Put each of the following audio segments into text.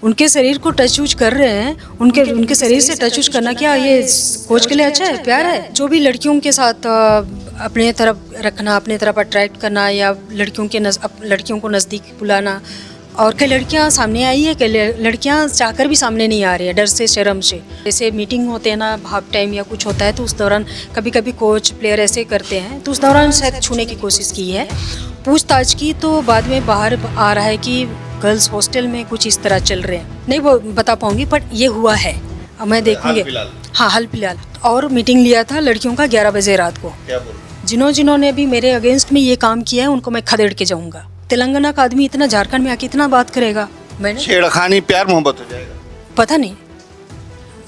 उनके शरीर को टच उच कर रहे हैं, उनके शरीर से टच उच करना क्या ये कोच के लिए अच्छा है, प्यार है? जो भी लड़कियों के साथ अपने तरफ रखना, अपने तरफ अट्रैक्ट करना या लड़कियों को नज़दीक बुलाना, और कई लड़कियां सामने आई है, कई लड़कियां चाहकर भी सामने नहीं आ रही है, डर से, शर्म से। जैसे मीटिंग होते हैं ना, हाफ टाइम या कुछ होता है, तो उस दौरान कभी कभी कोच प्लेयर ऐसे करते हैं, तो उस दौरान शायद छूने की कोशिश की है, पूछताछ की, तो बाद में बाहर आ रहा है कि गर्ल्स हॉस्टल में कुछ इस तरह चल रहे हैं। नहीं वो बता पाऊंगी, बट ये हुआ है। अब मैं देखूंगी। हाँ, हाल फिलहाल। और मीटिंग लिया था लड़कियों का 11 बजे रात को। जिन्होंने भी मेरे अगेंस्ट में ये काम किया है उनको मैं खदेड़ के जाऊंगा। तेलंगाना का आदमी इतना झारखंड में आके इतना बात करेगा, मैंने छेड़खानी प्यार मोहब्बत हो जाएगा। पता नहीं,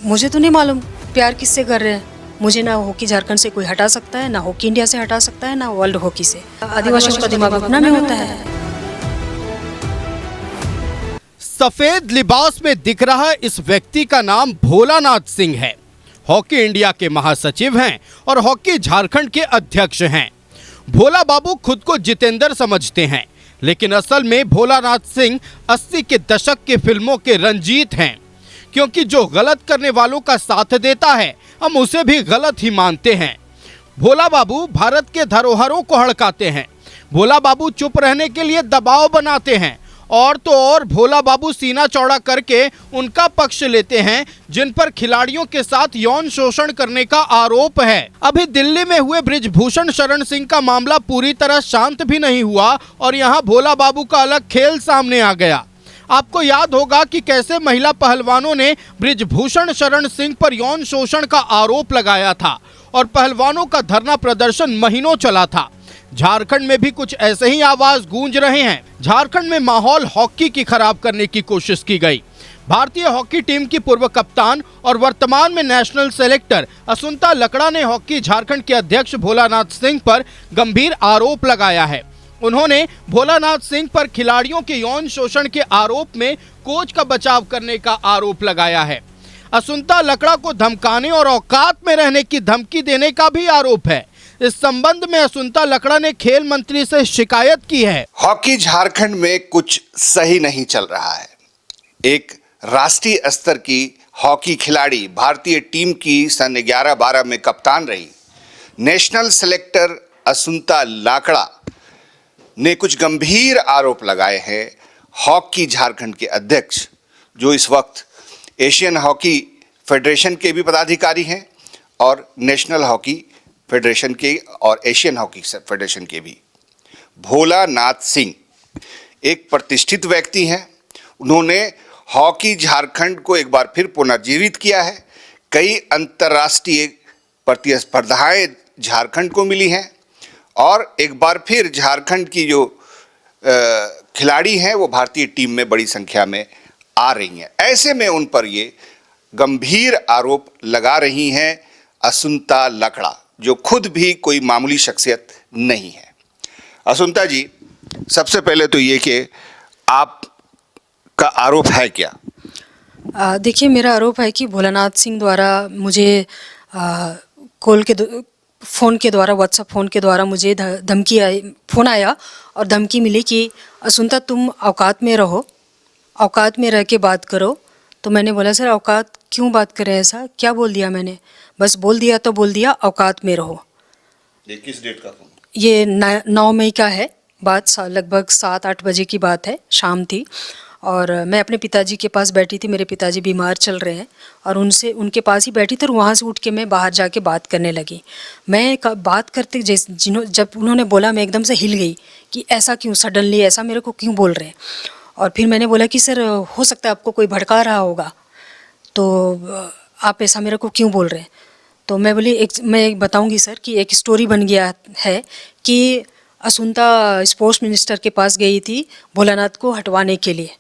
मुझे तो नहीं मालूम प्यार किससे कर रहे हैं। मुझे ना हॉकी झारखंड से कोई हटा सकता है, ना हॉकी इंडिया से हटा सकता है, ना वर्ल्ड हॉकी से। आदिवासियों का दिमाग अपना में होता है। सफेद लिबास में दिख रहा इस व्यक्ति का नाम भोलानाथ सिंह है। हॉकी इंडिया के महासचिव हैं और हॉकी झारखंड के अध्यक्ष हैं। भोला बाबू खुद को जितेंद्र समझते हैं, लेकिन असल में भोलानाथ सिंह 80 के दशक के फिल्मों के रंजीत हैं, क्योंकि जो गलत करने वालों का साथ देता है हम उसे भी गलत ही मानते हैं। भोला बाबू भारत के धरोहरों को हड़काते हैं। भोला बाबू चुप रहने के लिए दबाव बनाते हैं, और तो और भोला बाबू सीना चौड़ा करके उनका पक्ष लेते हैं जिन पर खिलाड़ियों के साथ यौन शोषण करने का आरोप है। अभी दिल्ली में हुए बृजभूषण शरण सिंह का मामला पूरी तरह शांत भी नहीं हुआ और यहाँ भोला बाबू का अलग खेल सामने आ गया। आपको याद होगा कि कैसे महिला पहलवानों ने बृजभूषण शरण सिंह पर यौन शोषण का आरोप लगाया था और पहलवानों का धरना प्रदर्शन महीनों चला था। झारखंड में भी कुछ ऐसे ही आवाज गूंज रहे हैं। झारखंड में माहौल हॉकी की खराब करने की कोशिश की गई। भारतीय हॉकी टीम की पूर्व कप्तान और वर्तमान में नेशनल सेलेक्टर असुंता लकड़ा ने हॉकी झारखंड के अध्यक्ष भोलानाथ सिंह पर गंभीर आरोप लगाया है। उन्होंने भोलानाथ सिंह पर खिलाड़ियों के यौन शोषण के आरोप में कोच का बचाव करने का आरोप लगाया है। असुंता लकड़ा को धमकाने और औकात में रहने की धमकी देने का भी आरोप है। इस संबंध में असुंता लकड़ा ने खेल मंत्री से शिकायत की है। हॉकी झारखंड में कुछ सही नहीं चल रहा है। एक राष्ट्रीय स्तर की हॉकी खिलाड़ी, भारतीय टीम की सन 11-12 में कप्तान रही, नेशनल सेलेक्टर असुंता लकड़ा ने कुछ गंभीर आरोप लगाए हैं हॉकी झारखंड के अध्यक्ष, जो इस वक्त एशियन हॉकी फेडरेशन के भी पदाधिकारी हैं और नेशनल हॉकी फेडरेशन के और एशियन हॉकी फेडरेशन के भी। भोलानाथ सिंह एक प्रतिष्ठित व्यक्ति हैं। उन्होंने हॉकी झारखंड को एक बार फिर पुनर्जीवित किया है। कई अंतर्राष्ट्रीय प्रतिस्पर्धाएं झारखंड को मिली हैं और एक बार फिर झारखंड की जो खिलाड़ी हैं वो भारतीय टीम में बड़ी संख्या में आ रही हैं। ऐसे में उन पर ये गंभीर आरोप लगा रही हैं असुंता लकड़ा, जो खुद भी कोई मामूली शख्सियत नहीं है। असुंता जी, सबसे पहले तो ये कि आपका आरोप है क्या? देखिए, मेरा आरोप है कि भोलानाथ सिंह द्वारा मुझे फ़ोन के द्वारा, व्हाट्सएप फ़ोन के द्वारा मुझे धमकी आई, फ़ोन आया और धमकी मिली कि असुंता तुम औकात में रहो, औकात में रह के बात करो। तो मैंने बोला सर औकात क्यों बात करें, ऐसा क्या बोल दिया मैंने? बस बोल दिया तो बोल दिया, औकात में रहो। ये किस डेट का फोन? ये 9 मई का है। बात लगभग 7-8 बजे की बात है, शाम थी और मैं अपने पिताजी के पास बैठी थी। मेरे पिताजी बीमार चल रहे हैं और उनके पास ही बैठी थी और वहाँ से उठ के मैं बाहर जाके बात करने लगी। मैं बात करते जब उन्होंने बोला, मैं एकदम से हिल गई कि ऐसा क्यों, सडनली ऐसा मेरे को क्यों बोल रहे हैं। और फिर मैंने बोला कि सर हो सकता है आपको कोई भड़का रहा होगा, तो आप ऐसा मेरे को क्यों बोल रहे हैं। तो मैं बोली मैं बताऊंगी सर कि एक स्टोरी बन गया है कि असुंता स्पोर्ट्स मिनिस्टर के पास गई थी भोलानाथ को हटवाने के लिए।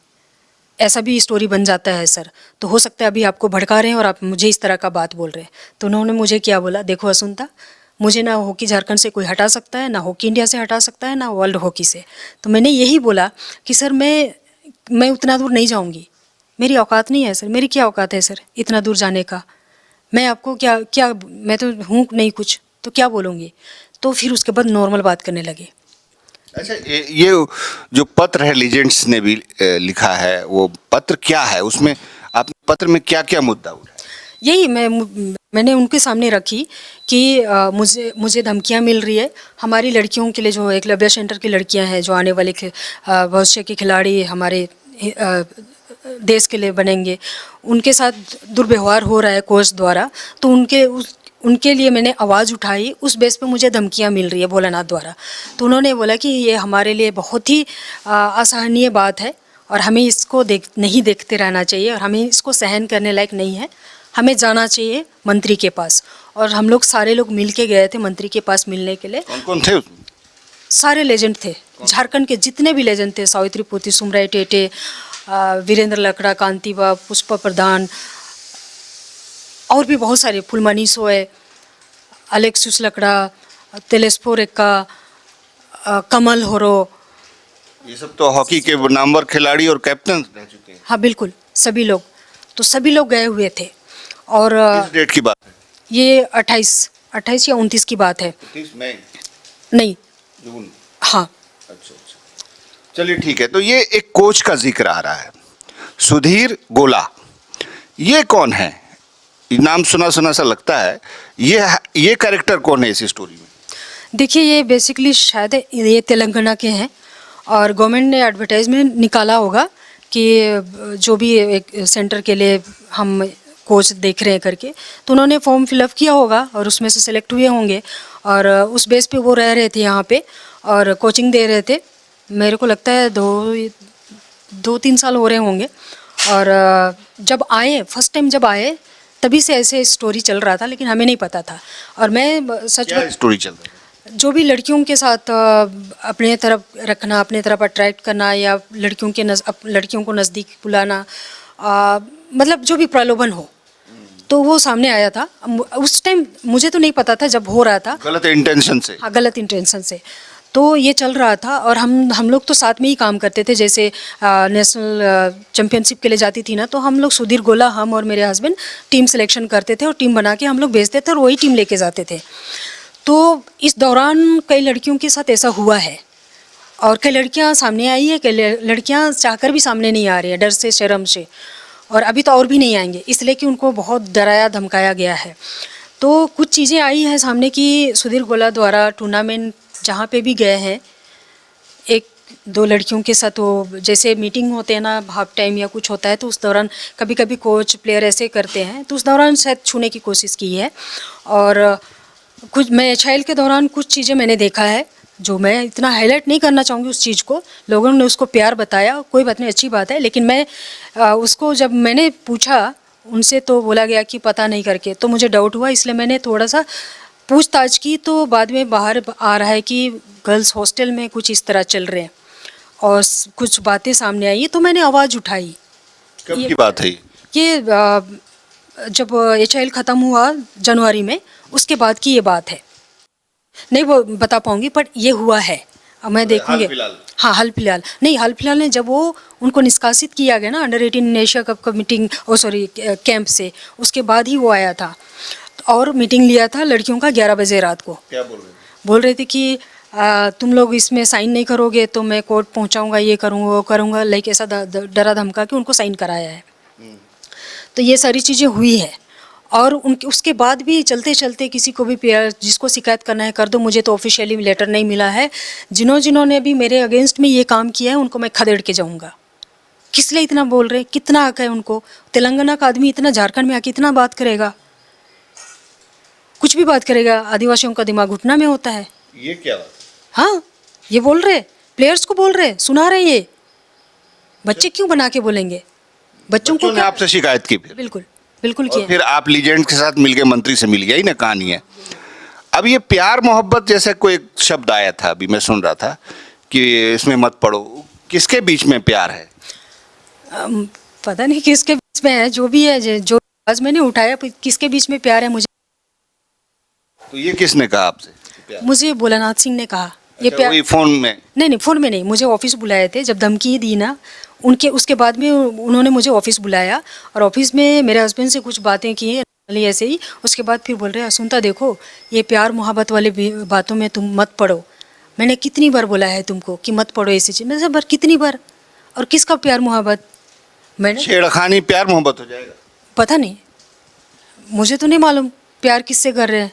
ऐसा भी स्टोरी बन जाता है सर, तो हो सकता है अभी आपको भड़का रहे हैं और आप मुझे इस तरह का बात बोल रहे हैं। तो उन्होंने मुझे क्या बोला, देखो असुंता, मुझे ना हॉकी झारखंड से कोई हटा सकता है, ना हॉकी इंडिया से हटा सकता है, ना वर्ल्ड हॉकी से। तो मैंने यही बोला कि सर मैं उतना दूर नहीं जाऊँगी, मेरी औकात नहीं है सर। मेरी क्या औकात है सर इतना दूर जाने का? मैं आपको क्या मैं तो हूँ नहीं कुछ, तो क्या बोलूँगी। तो फिर उसके बाद नॉर्मल बात करने लगे। अच्छा, ये जो पत्र है लीजेंड्स ने भी लिखा है, वो पत्र क्या है? उसमें आपने पत्र में क्या क्या मुद्दा उठाया? यही मैंने उनके सामने रखी कि मुझे धमकियां मिल रही है हमारी लड़कियों के लिए, जो एकलव्य सेंटर की लड़कियां हैं जो आने वाले भविष्य के खिलाड़ी हमारे देश के लिए बनेंगे, उनके साथ दुर्व्यवहार हो रहा है कोच द्वारा। तो उनके लिए मैंने आवाज़ उठाई, उस बेस पे मुझे धमकियां मिल रही है भोलानाथ द्वारा। तो उन्होंने बोला कि ये हमारे लिए बहुत ही असहनीय बात है और हमें इसको नहीं देखते रहना चाहिए और हमें इसको सहन करने लायक नहीं है, हमें जाना चाहिए मंत्री के पास। और हम लोग सारे लोग मिल के गए थे मंत्री के पास मिलने के लिए। कौन कौन थे उसमें? सारे लेजेंड थे, झारखंड के जितने भी लेजेंड थे, सावित्री पोती, सुमराय टेटे, वीरेंद्र लकड़ा, कांतिबा, पुष्पा प्रधान, और भी बहुत सारे, फुलमनी सोए, अलेक्सिस लकड़ा, तेलेस्फोर एक्का, कमल होरो। ये सब तो हॉकी के नामवर खिलाड़ी और कैप्टन रह चुके हैं। हाँ बिल्कुल, सभी लोग, तो सभी लोग गए हुए थे। और किस डेट की बात है? ये 28 या 29 की बात है। 30 मई, नहीं, जून। हाँ। अच्छा अच्छा, चलिए ठीक है। तो ये एक कोच का जिक्र आ रहा है, सुधीर गोला। ये कौन है? नाम सुना सुना सा लगता है। ये कैरेक्टर कौन है इस स्टोरी में? देखिए, ये बेसिकली शायद ये तेलंगाना के हैं और गवर्नमेंट ने एडवर्टाइजमेंट निकाला होगा कि जो भी एक सेंटर के लिए हम कोच देख रहे हैं करके, तो उन्होंने फॉर्म फिलअप किया होगा और उसमें से सिलेक्ट हुए होंगे और उस बेस पे वो रह रहे थे यहाँ पे और कोचिंग दे रहे थे। मेरे को लगता है 2-3 साल हो रहे होंगे। और जब आए, फर्स्ट टाइम जब आए, तभी से ऐसे स्टोरी चल रहा था, लेकिन हमें नहीं पता था। और मैं सच क्या स्टोरी चल रही है? जो भी लड़कियों के साथ अपने तरफ रखना, अपने तरफ अट्रैक्ट करना या लड़कियों को नज़दीक बुलाना, मतलब जो भी प्रलोभन हो, तो वो सामने आया था। उस टाइम मुझे तो नहीं पता था जब हो रहा था। गलत इंटेंशन से। हाँ, गलत इंटेंशन से तो ये चल रहा था। और हम लोग तो साथ में ही काम करते थे, जैसे नेशनल चैम्पियनशिप के लिए जाती थी ना, तो हम लोग सुधीर गोला, हम और मेरे हस्बैंड टीम सिलेक्शन करते थे और टीम बना के हम लोग भेजते थे और वही टीम लेके जाते थे। तो इस दौरान कई लड़कियों के साथ ऐसा हुआ है और कई लड़कियां सामने आई है, कई लड़कियां चाहकर भी सामने नहीं आ रही है, डर से, शर्म से, और अभी तो और भी नहीं आएंगे, इसलिए कि उनको बहुत डराया धमकाया गया है। तो कुछ चीज़ें आई हैं सामने कि सुधीर गोला द्वारा टूर्नामेंट जहाँ पे भी गए हैं, 1-2 लड़कियों के साथ वो जैसे मीटिंग होते हैं ना, हाफ टाइम या कुछ होता है, तो उस दौरान कभी कभी कोच प्लेयर ऐसे करते हैं, तो उस दौरान शायद छूने की कोशिश की है। और कुछ मैं एचआईएल के दौरान कुछ चीज़ें मैंने देखा है जो मैं इतना हाईलाइट नहीं करना चाहूँगी उस चीज़ को। लोगों ने उसको प्यार बताया, कोई बात नहीं, अच्छी बात है, लेकिन मैं उसको जब मैंने पूछा उनसे तो बोला गया कि पता नहीं करके, तो मुझे डाउट हुआ, इसलिए मैंने थोड़ा सा पूछताछ की। तो बाद में बाहर आ रहा है कि गर्ल्स हॉस्टल में कुछ इस तरह चल रहे हैं और कुछ बातें सामने आई, तो मैंने आवाज़ उठाई। कब की बात है ये जब एचआईएल ख़त्म हुआ जनवरी में, उसके बाद की ये बात है। नहीं वो बता पाऊंगी, बट ये हुआ है। अब मैं देखूंगी। हाँ, हाल फिलहाल नहीं, हाल फिलहाल ने जब वो उनको निष्कासित किया गया ना अंडर 18 एशिया कप का मीटिंग, कैंप से, उसके बाद ही वो आया था और मीटिंग लिया था लड़कियों का 11 बजे रात को। क्या बोल रहे? बोल रहे थे कि तुम लोग इसमें साइन नहीं करोगे तो मैं कोर्ट पहुंचाऊंगा, ये करूँगा, वो करूँगा, लाइक ऐसा डरा धमका के उनको साइन कराया है। तो ये सारी चीज़ें हुई है और उनके उसके बाद भी चलते चलते किसी को भी जिसको शिकायत करना है कर दो, मुझे तो ऑफिशियली लेटर नहीं मिला है। जिन्होंने भी मेरे अगेंस्ट में ये काम किया है उनको मैं खदेड़ के जाऊँगा। किस लिए इतना बोल रहे हैं? कितना हक है उनको? तेलंगाना का आदमी इतना झारखंड में आके इतना बात करेगा, कुछ भी बात करेगा। आदिवासियों का दिमाग घुटना में होता है। ये क्या बात? हाँ, ये बोल रहे, प्लेयर्स को बोल रहे, सुना रहे। ये बच्चे क्यों बना के बोलेंगे? बच्चों को ने आपसे शिकायत की? फिर बिल्कुल बिल्कुल और किया। फिर आप लीजेंड के साथ मिलके मंत्री से मिल गया ही ना, कहानी है। अब ये प्यार मोहब्बत जैसे कोई एक शब्द आया था, अभी मैं सुन रहा था कि इसमें मत पड़ो, किसके बीच में प्यार है? पता नहीं किसके बीच में है, जो भी है, जो आज मैंने उठाया, किसके बीच में प्यार है मुझे। तो ये किसने कहा आपसे? मुझे भोलानाथ सिंह ने कहा ये अच्छा, प्यार। वही फोन में? नहीं, फोन में नहीं, मुझे ऑफिस बुलाए थे जब धमकी दी ना उनके, उसके बाद में उन्होंने मुझे ऑफिस बुलाया और ऑफिस में मेरे हस्बैंड से कुछ बातें की ऐसे ही। उसके बाद फिर बोल रहे हैं, सुनता देखो, ये प्यार मोहब्बत वाली बातों में तुम मत पड़ो, मैंने कितनी बार बोला है तुमको कि मत पढ़ो ऐसी चीज़, मैं बार कितनी बार, और किसका प्यार मोहब्बत, मैंने छेड़खानी प्यार मोहब्बत हो जाएगा। पता नहीं, मुझे तो नहीं मालूम प्यार किससे कर रहे हैं।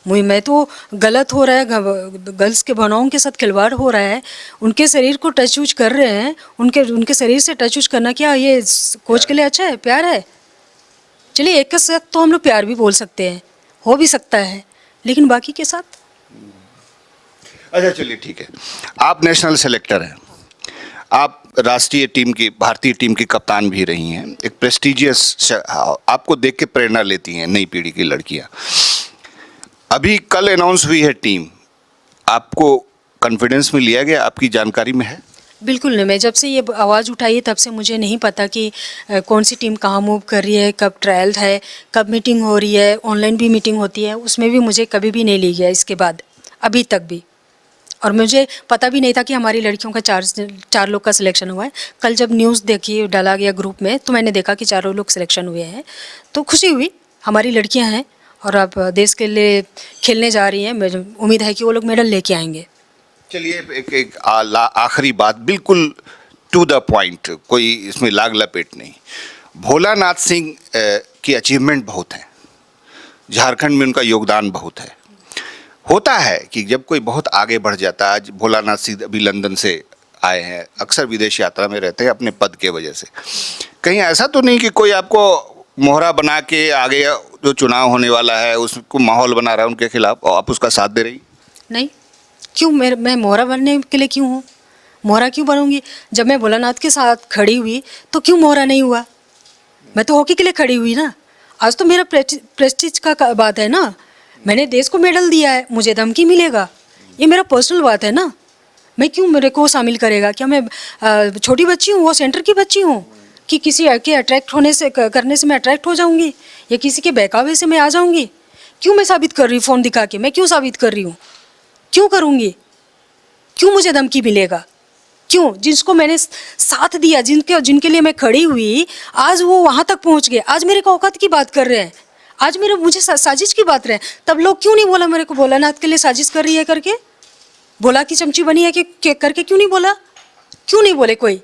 मैं तो गलत हो रहा है, गर्ल्स के भावनाओं के साथ खिलवाड़ हो रहा है, उनके शरीर को टच उच कर रहे हैं, उनके शरीर से टच उच करना क्या ये कोच के लिए अच्छा है, प्यार है? चलिए एक के साथ तो हम लोग प्यार भी बोल सकते हैं, हो भी सकता है, लेकिन बाकी के साथ। अच्छा चलिए ठीक है, आप नेशनल सेलेक्टर हैं, आप राष्ट्रीय टीम की, भारतीय टीम की कप्तान भी रही हैं, एक प्रेस्टिजियस, आपको देख के प्रेरणा लेती हैं नई पीढ़ी की लड़कियां। अभी कल अनाउंस हुई है टीम, आपको कॉन्फिडेंस में लिया गया, आपकी जानकारी में है? बिल्कुल नहीं, मैं जब से ये आवाज़ उठाई है तब से मुझे नहीं पता कि कौन सी टीम कहाँ मूव कर रही है, कब ट्रायल है, कब मीटिंग हो रही है, ऑनलाइन भी मीटिंग होती है, उसमें भी मुझे कभी भी नहीं ली गया इसके बाद, अभी तक भी। और मुझे पता भी नहीं था कि हमारी लड़कियों का चार लोग का सिलेक्शन हुआ है। कल जब न्यूज़ देखी, डाला गया ग्रुप में, तो मैंने देखा कि चारों लोग सिलेक्शन हुए हैं, तो खुशी हुई, हमारी लड़कियां हैं और अब देश के लिए खेलने जा रही हैं, मुझे उम्मीद है कि वो लोग मेडल लेके आएंगे। चलिए एक आखिरी बात, बिल्कुल टू द पॉइंट, कोई इसमें लाग लपेट नहीं। भोलानाथ सिंह की अचीवमेंट बहुत है, झारखंड में उनका योगदान बहुत है। होता है कि जब कोई बहुत आगे बढ़ जाता है, आज भोलानाथ सिंह अभी लंदन से आए हैं, अक्सर विदेश यात्रा में रहते हैं अपने पद के वजह से, कहीं ऐसा तो नहीं कि कोई आपको मोहरा बना के आगे जो चुनाव होने वाला है उसको माहौल बना रहा है उनके खिलाफ, और आप उसका साथ दे रही? नहीं, क्यों, मैं मोहरा बनने के लिए क्यों हूँ? मोहरा क्यों बनूंगी? जब मैं भोलानाथ के साथ खड़ी हुई तो क्यों मोहरा नहीं हुआ? मैं तो हॉकी के लिए खड़ी हुई ना। आज तो मेरा प्रेस्टीज का बात है ना, मैंने देश को मेडल दिया है, मुझे धमकी मिलेगा, ये मेरा पर्सनल बात है ना। मैं क्यों, मेरे को शामिल करेगा क्या? मैं छोटी बच्ची हूँ, वो सेंटर की बच्ची हूँ कि किसी के अट्रैक्ट होने से, करने से मैं अट्रैक्ट हो जाऊँगी, या किसी के बहकावे से मैं आ जाऊँगी? क्यों मैं साबित कर रही हूँ फ़ोन दिखा के? मैं क्यों साबित कर रही हूँ? क्यों करूँगी? क्यों मुझे धमकी मिलेगा? क्यों? जिसको मैंने साथ दिया, जिनके लिए मैं खड़ी हुई, आज वो वहाँ तक पहुँच गए, आज मेरे को औकात की बात कर रहे हैं, आज मुझे साजिश की बात रहे हैं। तब लोग क्यों नहीं बोला मेरे को भोलानाथ के लिए साजिश कर रही है करके? भोला की चमची बनी है कि करके क्यों नहीं बोला? क्यों नहीं बोले कोई?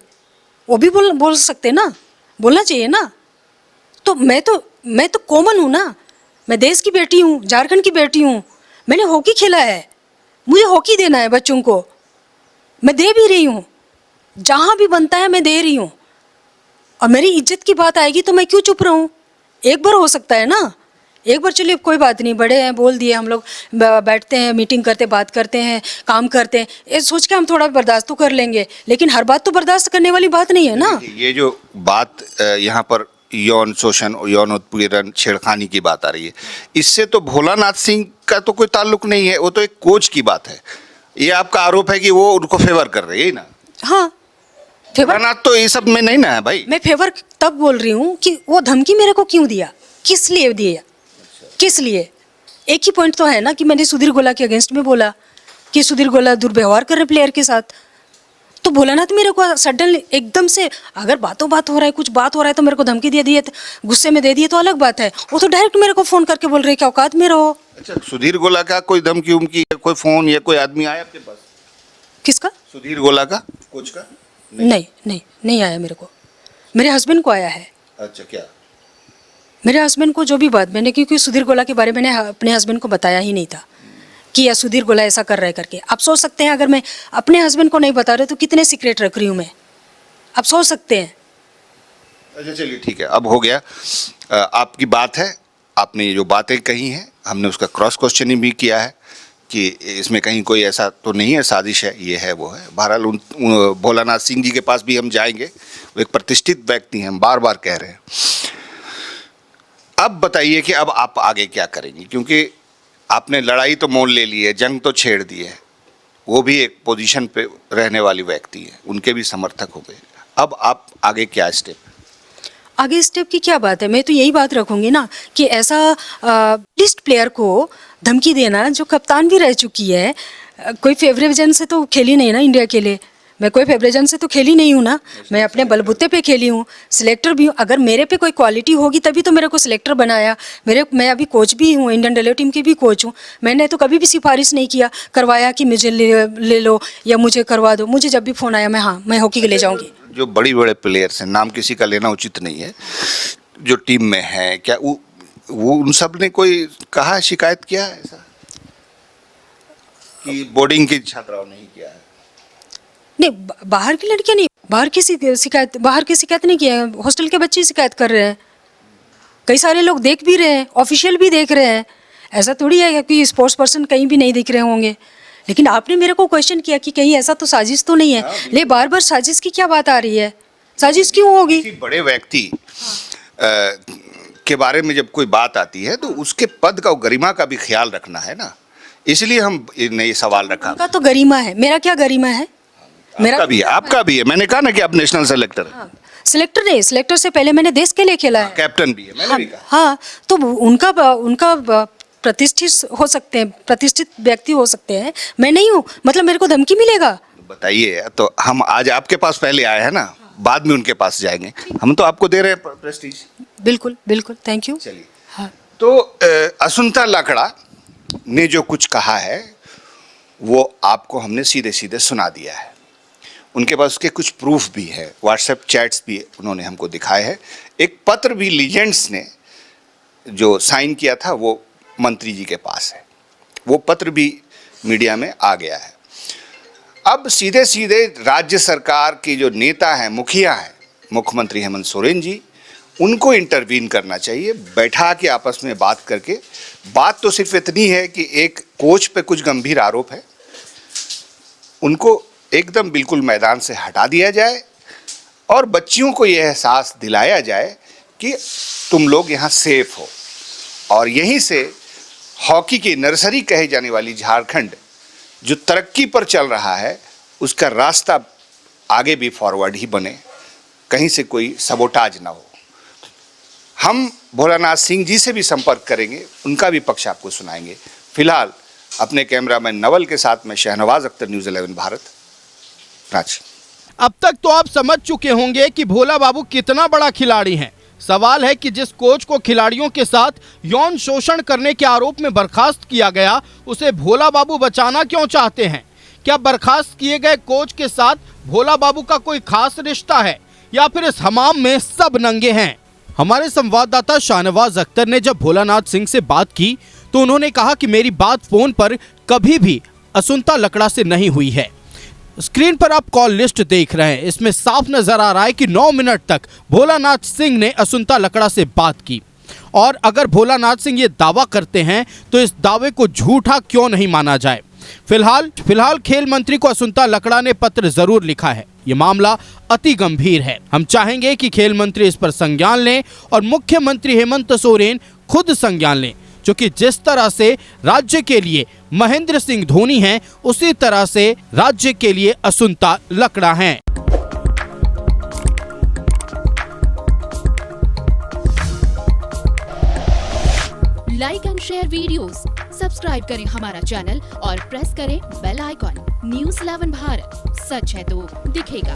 वो भी बोल सकते ना, बोलना चाहिए ना। तो मैं तो कॉमन हूँ ना, मैं देश की बेटी हूँ, झारखंड की बेटी हूँ, मैंने हॉकी खेला है, मुझे हॉकी देना है बच्चों को, मैं दे भी रही हूँ, जहाँ भी बनता है मैं दे रही हूँ। और मेरी इज्जत की बात आएगी तो मैं क्यों चुप रहूँ? एक बार हो सकता है ना, एक बार चलिए कोई बात नहीं, बड़े हैं, बोल दिए, हम लोग बैठते हैं, मीटिंग करते, बात करते हैं, काम करते हैं, ये सोच के हम थोड़ा बर्दाश्त तो कर लेंगे, लेकिन हर बात तो बर्दाश्त करने वाली बात नहीं है ना। ये जो बात यहाँ पर यौन शोषण, यौन उत्पीड़न, छेड़खानी की बात आ रही है, इससे तो भोलानाथ सिंह का तो कोई ताल्लुक नहीं है, वो तो एक कोच की बात है। ये आपका आरोप है कि वो उनको फेवर कर रही है ना? हाँ, फेवर भोलानाथ तो ये सब में नहीं ना है भाई। मैं फेवर तब बोल रही हूँ कि वो धमकी मेरे को क्यों दिया, किस लिए दिया, किस लिए? एक ही पॉइंट तो है ना कि मैंने सुधीर गोला के अगेंस्ट में बोला कि सुधीर गोला दुर्व्यवहार कर रहे प्लेयर के साथ। तो भोलानाथ मेरे को सडन एकदम से, अगर बात हो रहा है, कुछ बात हो रहा है तो मेरे को धमकी दे दिए, गुस्से में दे दिए तो अलग बात है। वो तो डायरेक्ट मेरे को फोन करके बोल रहे कि औकात में रहो। अच्छा, सुधीर गोला का कोई धमकी उमकी, कोई फोन या कोई आदमी आया आपके पास? किसका? सुधीर गोला का, कोच का? नहीं आया मेरे को, मेरे हस्बैंड को आया है। अच्छा, क्या? मेरे हस्बैंड को जो भी बात मैंने, क्योंकि सुधीर गोला के बारे में मैंने अपने हस्बैंड को बताया ही नहीं था कि यह सुधीर गोला ऐसा कर रहा है करके। आप सोच सकते हैं अगर मैं अपने हस्बैंड को नहीं बता रहे तो कितने सीक्रेट रख रही हूँ मैं, आप सोच सकते हैं। अच्छा चलिए ठीक है, अब हो गया, आपकी बात है, आपने ये जो बातें कही हैं हमने उसका क्रॉस क्वेश्चनिंग भी किया है कि इसमें कहीं कोई ऐसा तो नहीं है, साजिश है, ये है वो है। बहरहाल भोलानाथ सिंह जी के पास भी हम जाएंगे, वो एक प्रतिष्ठित व्यक्ति हैं, हम बार बार कह रहे हैं। अब बताइए कि अब आप आगे क्या करेंगी, क्योंकि आपने लड़ाई तो मोल ले ली है, जंग तो छेड़ दी है, वो भी एक पोजीशन पे रहने वाली व्यक्ति है, उनके भी समर्थक हो गए, अब आप आगे क्या स्टेप? आगे स्टेप की क्या बात है, मैं तो यही बात रखूंगी ना कि ऐसा लिस्ट प्लेयर को धमकी देना जो कप्तान भी रह चुकी है, कोई फेवरेटिज्म से तो खेली नहीं ना इंडिया के लिए। मैं कोई फेवरेजन से तो खेली नहीं हूँ ना, मैं अपने बलबूते पे खेली हूँ, सिलेक्टर भी हूँ। अगर मेरे पे कोई क्वालिटी होगी तभी तो मेरे को सिलेक्टर बनाया। मैं अभी कोच भी हूँ, इंडियन रेलवे टीम की भी कोच हूँ। मैंने तो कभी भी सिफारिश नहीं किया करवाया कि मुझे ले लो या मुझे करवा दो। मुझे जब भी फ़ोन आया मैं हॉकी के ले जाऊँगी। जो बड़ी बड़े प्लेयर्स हैं, नाम किसी का लेना उचित नहीं है, जो टीम में हैं, क्या वो उन सब ने कोई कहा, शिकायत किया है ऐसा कि बोर्डिंग की छात्राओं नहीं किया है? नहीं, बाहर की लड़कियां नहीं, बाहर की शिकायत नहीं किया है। हॉस्टल के बच्चे शिकायत कर रहे हैं, कई सारे लोग देख भी रहे हैं, ऑफिशियल भी देख रहे हैं। ऐसा थोड़ी है कि स्पोर्ट्स पर्सन कहीं भी नहीं दिख रहे होंगे। लेकिन आपने मेरे को क्वेश्चन किया कि कहीं ऐसा तो साजिश तो नहीं है। ले बार बार साजिश की क्या बात आ रही है? साजिश क्यों होगी? किसी बड़े व्यक्ति के बारे में जब कोई बात आती है तो उसके पद का, गरिमा का भी ख्याल रखना है ना, इसलिए हमने ये सवाल रखा। उनका तो गरिमा है, मेरा क्या गरिमा है? आपका भी है। मैंने कहा ना कि आप नेशनल सेलेक्टर हैं। सिलेक्टर नहीं, सिलेक्टर से पहले मैंने देश के लिए खेला है। कैप्टन भी है, मैंने भी कहा। हाँ, तो उनका प्रतिष्ठित हो सकते हैं, प्रतिष्ठित व्यक्ति हो सकते हैं, मैं नहीं हूँ, मतलब मेरे को धमकी मिलेगा? बताइए, तो हम आज आपके पास पहले आए हैं ना, बाद में उनके पास जाएंगे। हम तो आपको दे रहे हैं प्रेस्टीज। बिल्कुल बिल्कुल, थैंक यू। चलिए, हाँ, तो असुंता लकड़ा ने जो कुछ कहा है वो आपको हमने सीधे सीधे सुना दिया है। उनके पास उसके कुछ प्रूफ भी है, व्हाट्सएप चैट्स भी उन्होंने हमको दिखाए हैं। एक पत्र भी लीजेंड्स ने जो साइन किया था वो मंत्री जी के पास है, वो पत्र भी मीडिया में आ गया है। अब सीधे सीधे राज्य सरकार के जो नेता हैं, मुखिया हैं, मुख्यमंत्री हेमंत सोरेन जी, उनको इंटरवीन करना चाहिए, बैठा के आपस में बात करके। बात तो सिर्फ इतनी है कि एक कोच पे कुछ गंभीर आरोप है, उनको एकदम बिल्कुल मैदान से हटा दिया जाए और बच्चियों को यह एहसास दिलाया जाए कि तुम लोग यहाँ सेफ हो। और यहीं से हॉकी की नर्सरी कहे जाने वाली झारखंड जो तरक्की पर चल रहा है, उसका रास्ता आगे भी फॉरवर्ड ही बने, कहीं से कोई सबोटाज ना हो। हम भोलानाथ सिंह जी से भी संपर्क करेंगे, उनका भी पक्ष आपको सुनाएंगे। फिलहाल अपने कैमरामैन नवल के साथ मैं शहनवाज अख्तर, न्यूज़ 11 भारत, रांची। अब तक तो आप समझ चुके होंगे कि भोला बाबू कितना बड़ा खिलाड़ी हैं। सवाल है कि जिस कोच को खिलाड़ियों के साथ यौन शोषण करने के आरोप में बर्खास्त किया गया, उसे भोला बाबू बचाना क्यों चाहते हैं? क्या बर्खास्त किए गए कोच के साथ भोला बाबू का कोई खास रिश्ता है या फिर इस हमाम में सब नंगे हैं? हमारे संवाददाता शाहनवाज अख्तर ने जब भोलानाथ सिंह से बात की तो उन्होंने कहा कि मेरी बात फोन पर कभी भी असुंता लकड़ा से नहीं हुई है। स्क्रीन पर आप कॉल लिस्ट देख रहे हैं, इसमें साफ नजर आ रहा है कि 9 मिनट तक भोलानाथ सिंह ने असुंता लकड़ा से बात की। और अगर भोलानाथ सिंह ये दावा करते हैं तो इस दावे को झूठा क्यों नहीं माना जाए। फिलहाल खेल मंत्री को असुंता लकड़ा ने पत्र जरूर लिखा है। ये मामला अति गंभीर है। हम चाहेंगे कि खेल मंत्री इस पर संज्ञान लें और मुख्यमंत्री हेमंत सोरेन खुद संज्ञान लें, क्योंकि जिस तरह से राज्य के लिए महेंद्र सिंह धोनी हैं, उसी तरह से राज्य के लिए असुंता लकड़ा हैं। Like and share videos, subscribe करें हमारा चैनल और प्रेस करें बेल आइकॉन। न्यूज़ 11 भारत, सच है तो दिखेगा।